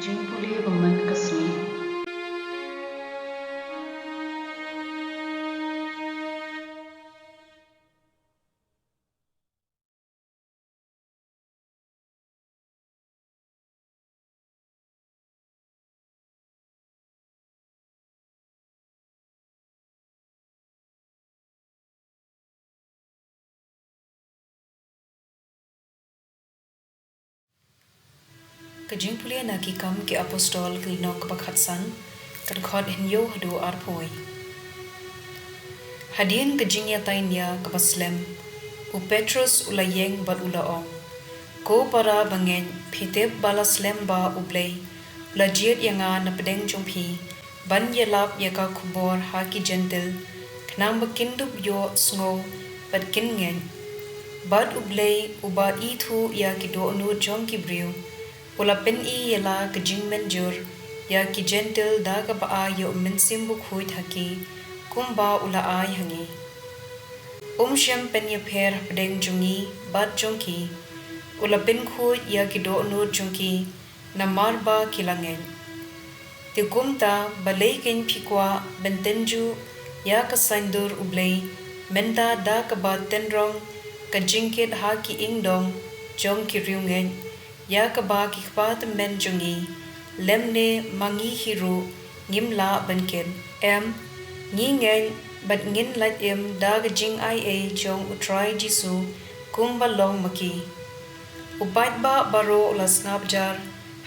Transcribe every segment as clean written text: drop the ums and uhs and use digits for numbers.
jingpule woman kasmi Kajingpule na kikam ki apostol klinong kapakhatsan kadkhot henyo hadu arpoi. Hadien kajingya tainya kapaslem u Petrus ulayeng bat ulaong. Ko para bangen pitep balaslem ba u Blei lajiet yanga na pedeng jumpi ban yelap yaka kubor haki gentil knang bakindup yo sngo bat kingen bad u Blei uba ithu ya kido nu jong kibriu Ula pen I yela kajing menjur ya ki gentle da ka ba yo mensim bu khuit haki kumba ula ai hangi shem pen ye pher pedeng jungi bat jongki ula pen khuit ya ki do no jongki na marba kilangen ti kumta balei ken phikwa bentenju ya ka sandur ublei menta da ka ba tenrong kajingket haki ingdong jongki ryungen ya kaba ki khpat men jungi lemne mangi hiru ngimla banken ngi ngen bat ngin lat dag jing ai a chong utrai jisu kumba long maki ubat ba baro las ngabjar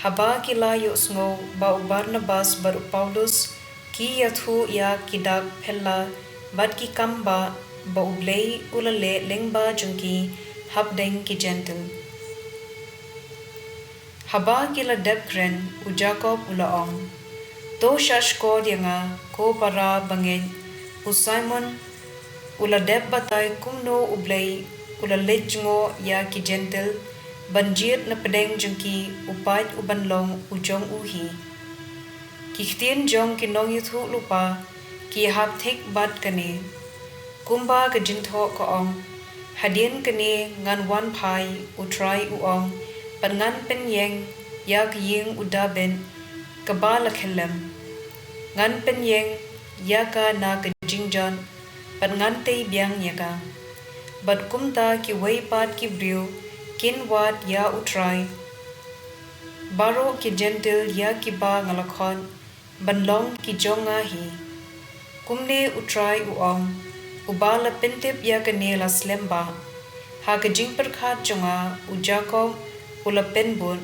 haba ki la yo sngo ba barnabas bar paulus ki yathu ya kidak phella bat ki kamba ba ublei ulale lengba jungi habdeng ki gentle Haba kila depkren u Jacob ulaong. To shash ko dianga ko para bangen u Simon ula dep batay kumno u Blei ula lejngo ya ki gentle banjit na pedeng jungki upat u banlong u jong uhi. Ki ktien jong ki nong yuthu lupa ki hap thik bat kane. Kumba ka jintho ko ong. Hadien kane ngan wan pai u try u ong. Pat ngan pen yeng yak yeng udaben kabala khelem ngan pen yeng yaka na ka jingjon pat ngan te byang yaka bat kumta ki wei pat ki brio kin wat ya utrai baro ki gentle ya ki ba ngalakhon banlong ki jonga hi kumne utrai uong ubala pentep ya ka ne la slemba ha ka jingper khat jonga u Jacob ula penbun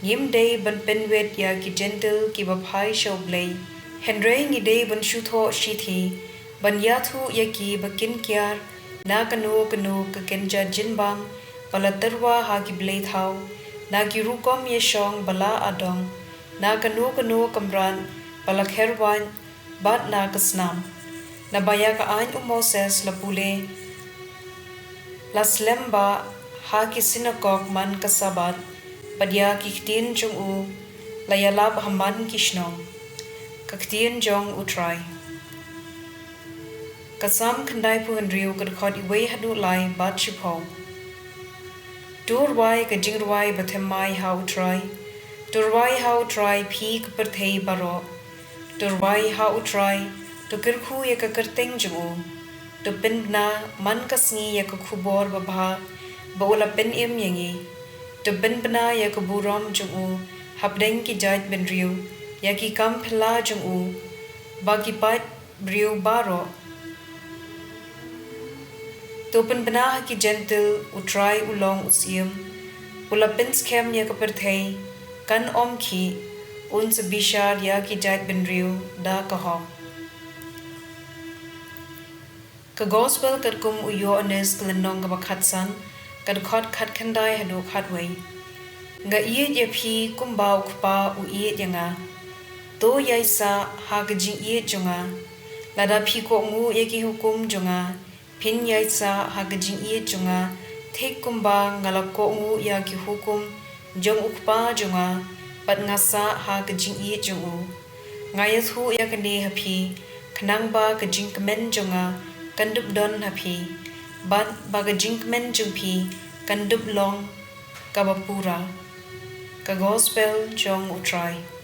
yim day ban penwet ya ki gentle ki baphai show Blei henrei ngi day ban shutho shithi ban yathu ya ki bakin kyar na kanu ka kenja jinbang bala tarwa ha ki Blei thau na ki rukom ye shong bala adong na kanu kamran bala kherwan bat na kasnam na baya ka ain Moses la pule la slemba ha ki sinagog man kasabat padya ki ktien jong u layalab haman kishnong ka ktien jong utrai kasam khandai pu handriu kad khot iwei hadu lai bat chipho turwai ka jingwai bathemai how try turwai how try phi ka perthei baro turwai how try to kirkhu ye ka karteng jong u to pinna man kasngi ye ka khubor babha Baula pen yangi to ben bana ya ka buram jung u habdeng ki jait ben riu ya ki kam phla jung u ba ki pat briu baro to pen bana ki gentle u try ulong usium ula pen scam ya ka perthei kan om ki un se bishar ya ki jait ben riu da ka ho ka gospel kat kum u yo anes klenong ka bakhatsan kad khot khat khandai hanu khatwei nga iye je phi kumba ukpa u iye yanga to yaisa ha gji iye junga lada phi ko ngu ye ki hukum junga phin yaisa ha gji iye junga thek kumba ngala ko ngu ya ki hukum jong ukpa junga pat ngasa ha gji iye jungu ngaya thu ya kane hapi khnang ba gjing kmen junga kandup don hapi bat baga jinkmen jungpi kandup long kabapura ka gospel jong utrai.